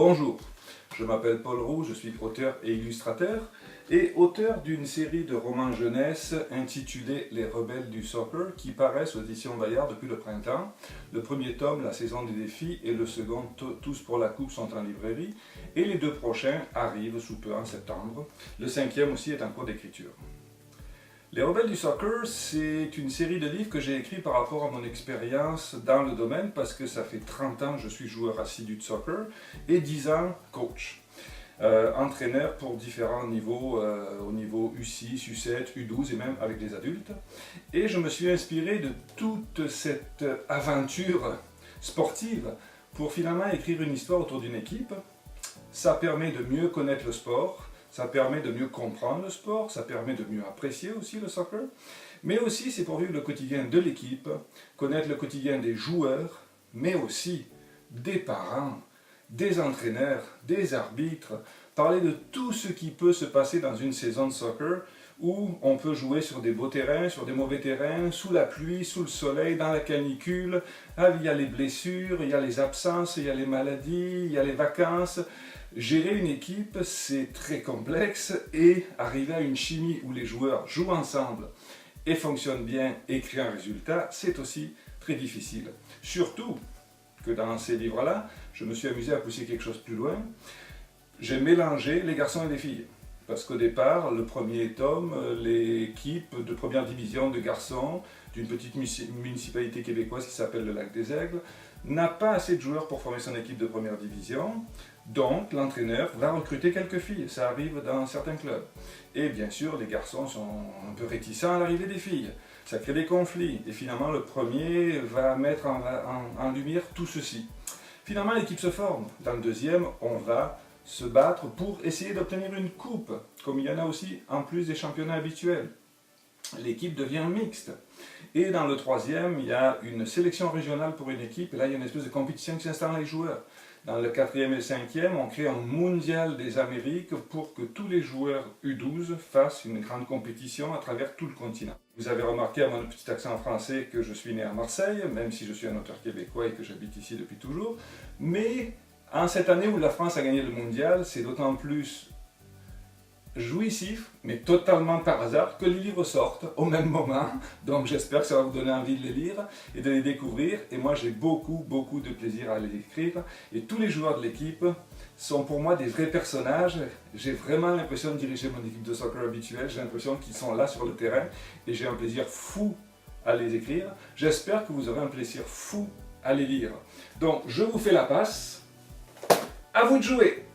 Bonjour, je m'appelle Paul Roux, je suis auteur et illustrateur et auteur d'une série de romans jeunesse intitulée Les Rebelles du Soccer qui paraissent aux éditions Bayard depuis le printemps. Le premier tome, La saison des défis, et le second, Tous pour la coupe, sont en librairie et les deux prochains arrivent sous peu en septembre. Le cinquième aussi est en cours d'écriture. Les Rebelles du Soccer, c'est une série de livres que j'ai écrits par rapport à mon expérience dans le domaine parce que ça fait 30 ans que je suis joueur assidu de soccer et 10 ans coach. Entraîneur pour différents niveaux, au niveau U6, U7, U12 et même avec des adultes. Et je me suis inspiré de toute cette aventure sportive pour finalement écrire une histoire autour d'une équipe. Ça permet de mieux connaître le sport. Ça permet de mieux comprendre le sport, ça permet de mieux apprécier aussi le soccer, mais aussi c'est pour vivre le quotidien de l'équipe, connaître le quotidien des joueurs, mais aussi des parents, des entraîneurs, des arbitres, parler de tout ce qui peut se passer dans une saison de soccer où on peut jouer sur des beaux terrains, sur des mauvais terrains, sous la pluie, sous le soleil, dans la canicule. Il y a les blessures, il y a les absences, il y a les maladies, il y a les vacances. Gérer une équipe, c'est très complexe et arriver à une chimie où les joueurs jouent ensemble et fonctionnent bien et créent un résultat, c'est aussi très difficile. Surtout que dans ces livres-là, je me suis amusé à pousser quelque chose plus loin. J'ai mélangé les garçons et les filles. Parce qu'au départ, le premier tome, l'équipe de première division de garçons d'une petite municipalité québécoise qui s'appelle le Lac des Aigles n'a pas assez de joueurs pour former son équipe de première division. Donc, l'entraîneur va recruter quelques filles. Ça arrive dans certains clubs. Et bien sûr, les garçons sont un peu réticents à l'arrivée des filles. Ça crée des conflits. Et finalement, le premier va mettre en lumière tout ceci. Finalement, l'équipe se forme. Dans le deuxième, on va se battre pour essayer d'obtenir une coupe, comme il y en a aussi en plus des championnats habituels. L'équipe devient mixte. Et dans le troisième, il y a une sélection régionale pour une équipe, et là il y a une espèce de compétition qui s'installe dans les joueurs. Dans le quatrième et le cinquième, on crée un mondial des Amériques pour que tous les joueurs U12 fassent une grande compétition à travers tout le continent. Vous avez remarqué à mon petit accent français que je suis né à Marseille, même si je suis un auteur québécois et que j'habite ici depuis toujours. Mais en cette année où la France a gagné le mondial, c'est d'autant plus jouissif, mais totalement par hasard, que les livres sortent au même moment. Donc j'espère que ça va vous donner envie de les lire et de les découvrir. Et moi j'ai beaucoup de plaisir à les écrire. Et tous les joueurs de l'équipe sont pour moi des vrais personnages. J'ai vraiment l'impression de diriger mon équipe de soccer habituelle. J'ai l'impression qu'ils sont là sur le terrain et j'ai un plaisir fou à les écrire. J'espère que vous aurez un plaisir fou à les lire. Donc je vous fais la passe. À vous de jouer!